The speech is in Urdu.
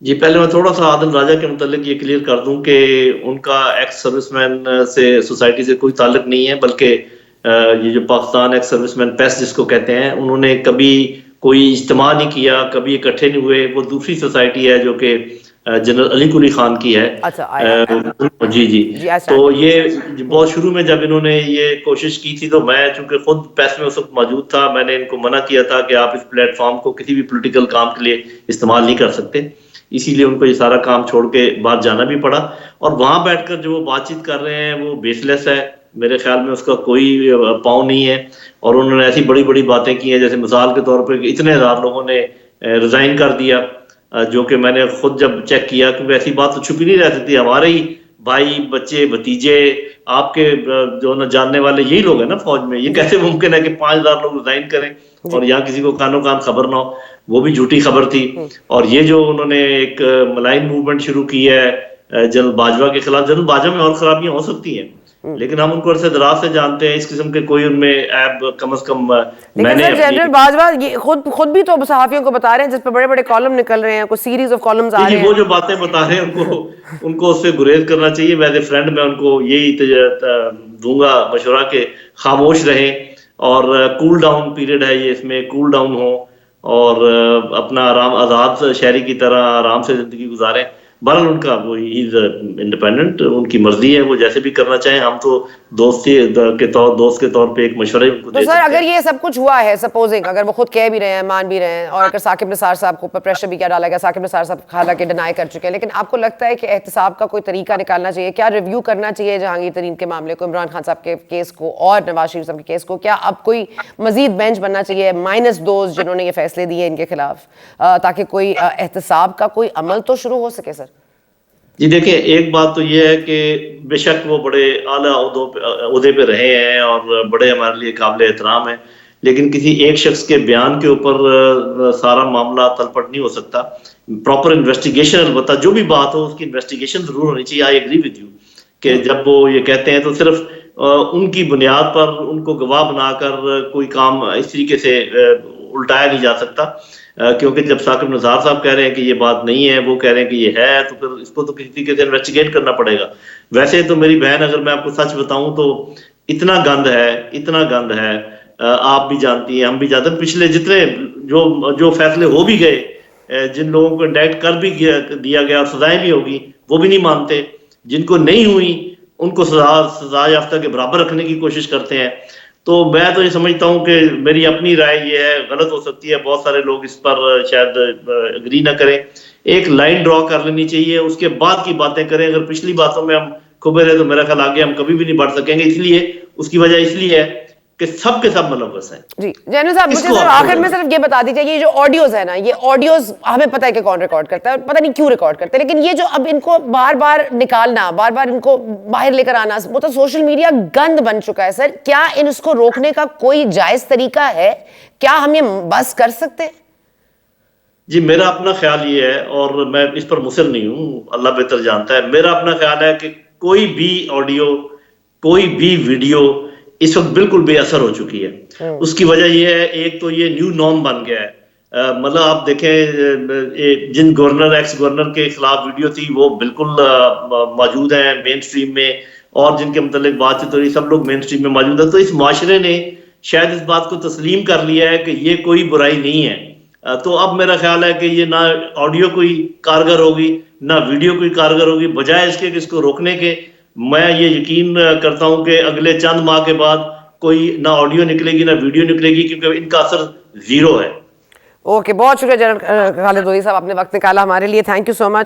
جی پہلے میں تھوڑا سا عادل راجہ کے متعلق یہ کلیئر کر دوں کہ ان کا ایکس سروس مین سے سوسائٹی سے کوئی تعلق نہیں ہے، بلکہ یہ جو پاکستان ایکس سروس مین پیس جس کو کہتے ہیں، انہوں نے کبھی کوئی اجتماع نہیں کیا، کبھی اکٹھے نہیں ہوئے. وہ دوسری سوسائٹی ہے جو کہ جنرل علی قلی خان کی ہے. جی جی تو یہ بہت شروع میں جب انہوں نے یہ کوشش کی تھی تو میں چونکہ خود پیس میں اس وقت موجود تھا، میں نے ان کو منع کیا تھا کہ آپ اس پلیٹ فارم کو کسی بھی پولیٹیکل کام کے لیے استعمال نہیں کر سکتے. اسی لیے ان کو یہ سارا کام چھوڑ کے باہر جانا بھی پڑا، اور وہاں بیٹھ کر جو وہ بات چیت کر رہے ہیں وہ بیس لیس ہے. میرے خیال میں اس کا کوئی پاؤں نہیں ہے، اور انہوں نے ایسی بڑی بڑی باتیں کی ہیں جیسے مثال کے طور پہ کہ اتنے ہزار لوگوں نے ریزائن کر دیا، جو کہ میں نے خود جب چیک کیا کیونکہ ایسی بات تو چھپی نہیں رہ سکتی. ہمارے ہی بھائی بچے بھتیجے آپ کے جو نہ جاننے والے یہی لوگ ہیں نا فوج میں. یہ کیسے ممکن ہے کہ 5,000 لوگ ریزائن کریں اور یہاں کسی کو کانوں کان خبر نہ ہو؟ وہ بھی جھوٹی خبر تھی. اور یہ جو انہوں نے ایک ملائن موومنٹ شروع کی ہے جنرل باجوہ کے خلاف، جنرل باجوہ میں اور خرابیاں ہو سکتی ہیں لیکن ہم ان کو عرصے دراز سے جانتے ہیں، اس قسم کے کوئی ان میں عیب کم از کم میں نے. جنرل باجوہ خود بھی تو صحافیوں کو بتا رہے ہیں جس پہ بڑے بڑے کالم نکل رہے ہیں، کوئی سیریز آف کالمز آ رہے ہیں. وہ جو باتیں بتا رہے ہیں ان کو اس سے گریز کرنا چاہیے. ایز اے فرینڈ میں ان کو یہی دوں گا مشورہ کہ خاموش رہیں، اور کول ڈاؤن پیریڈ ہے یہ، اس میں کول ڈاؤن ہو اور اپنا آرام آزاد شہری کی طرح آرام سے زندگی گزاریں. بہرحال ان کا وہ انڈیپینڈنٹ، ان کی مرضی ہے، وہ جیسے بھی کرنا چاہیں. ہم تو دوست کے طور پہ ایک مشورہ ان کو دے سکتے ہیں. تو سر اگر یہ سب کچھ ہوا ہے، سپوزنگ اگر وہ خود کہہ بھی رہے ہیں، مان بھی رہے ہیں، اور اگر ثاقب نثار صاحب کو پریشر بھی کیا ڈالا گیا، ثاقب نثار صاحب حالانکہ ڈینائی کر چکے ہیں، لیکن آپ کو لگتا ہے کہ احتساب کا کوئی طریقہ نکالنا چاہیے؟ کیا ریویو کرنا چاہیے جہانگیر ترین کے معاملے کو، عمران خان صاحب کے کیس کو اور نواز شریف صاحب کے کیس کو؟ کیا اب کوئی مزید بینچ بننا چاہیے مائنس دوز جنہوں نے یہ فیصلے دیے ان کے خلاف، تاکہ کوئی احتساب کا کوئی عمل تو شروع ہو سکے؟ سر جی دیکھیں، ایک بات تو یہ ہے کہ بے شک وہ بڑے اعلیٰ عہدے پہ رہے ہیں اور بڑے ہمارے لیے قابل احترام ہیں، لیکن کسی ایک شخص کے بیان کے اوپر سارا معاملہ تلپٹ نہیں ہو سکتا. پراپر انویسٹیگیشن، البتہ جو بھی بات ہو اس کی انویسٹیگیشن ضرور ہونی چاہیے. آئی ایگری ود یو کہ جب وہ یہ کہتے ہیں تو صرف ان کی بنیاد پر ان کو گواہ بنا کر کوئی کام اس طریقے سے الٹایا نہیں جا سکتا، کیونکہ جب ثاقب نثار صاحب کہہ رہے ہیں کہ یہ بات نہیں ہے، وہ کہہ رہے ہیں کہ یہ ہے، تو پھر اس کو تو کسی طریقے سے انویسٹیگیٹ کرنا پڑے گا. ویسے تو میری بہن، اگر میں آپ کو سچ بتاؤں تو اتنا گند ہے، آپ بھی جانتی ہیں، ہم بھی جانتے ہیں. پچھلے جتنے جو فیصلے ہو بھی گئے، جن لوگوں کو انڈائیکٹ کر بھی دیا گیا اور سزائیں بھی ہوگی، وہ بھی نہیں مانتے. جن کو نہیں ہوئی ان کو سزا یافتہ کے برابر رکھنے کی کوشش کرتے ہیں. تو میں تو یہ سمجھتا ہوں کہ میری اپنی رائے یہ ہے، غلط ہو سکتی ہے، بہت سارے لوگ اس پر شاید اگری نہ کریں. ایک لائن ڈرا کر لینی چاہیے، اس کے بعد کی باتیں کریں. اگر پچھلی باتوں میں ہم کھبے رہے تو میرا خیال آگے ہم کبھی بھی نہیں بڑھ سکیں گے. اس لیے اس کی وجہ اس لیے ہے کہ سب کے سب ملوث ہیں. جی جنرل صاحب، مجھے سر آخر میں صرف یہ بتا دیجیے، یہ جو آڈیوز ہے نا، یہ آڈیوز ہمیں پتہ ہے کہ کون ریکارڈ کرتا ہے، پتہ نہیں کیوں ریکارڈ کرتے ہیں، لیکن یہ جو اب ان کو بار بار نکالنا، بار بار ان کو باہر لے کر آنا، وہ تو سوشل میڈیا گند بن چکا ہے. سر کیا اس کو روکنے کا کوئی جائز طریقہ ہے؟ کیا ہم یہ بس کر سکتے ہیں؟ جی میرا اپنا خیال یہ ہے، اور میں اس پر مصر نہیں ہوں، اللہ بہتر جانتا ہے. میرا اپنا خیال ہے کہ کوئی بھی آڈیو، کوئی بھی ویڈیو اس وقت بالکل بے اثر ہو چکی ہے. اس کی وجہ یہ ہے، ایک تو یہ نیو نارم بن گیا ہے. مطلب آپ دیکھیں، جن گورنر ایکس گورنر کے خلاف ویڈیو تھی وہ بالکل موجود ہیں مین سٹریم میں، اور جن کے متعلق بات چیت ہو رہی سب لوگ مین سٹریم میں موجود ہیں. تو اس معاشرے نے شاید اس بات کو تسلیم کر لیا ہے کہ یہ کوئی برائی نہیں ہے. تو اب میرا خیال ہے کہ یہ نہ آڈیو کوئی کارگر ہوگی نہ ویڈیو کوئی کارگر ہوگی، بجائے اس کے کہ اس کو روکنے کے. میں یہ یقین کرتا ہوں کہ اگلے چند ماہ کے بعد کوئی نہ آڈیو نکلے گی نہ ویڈیو نکلے گی، کیونکہ ان کا اثر زیرو ہے. اوکے، بہت شکریہ جنرل خالد لودھی صاحب، آپ نے وقت نکالا ہمارے لیے. Thank you so much.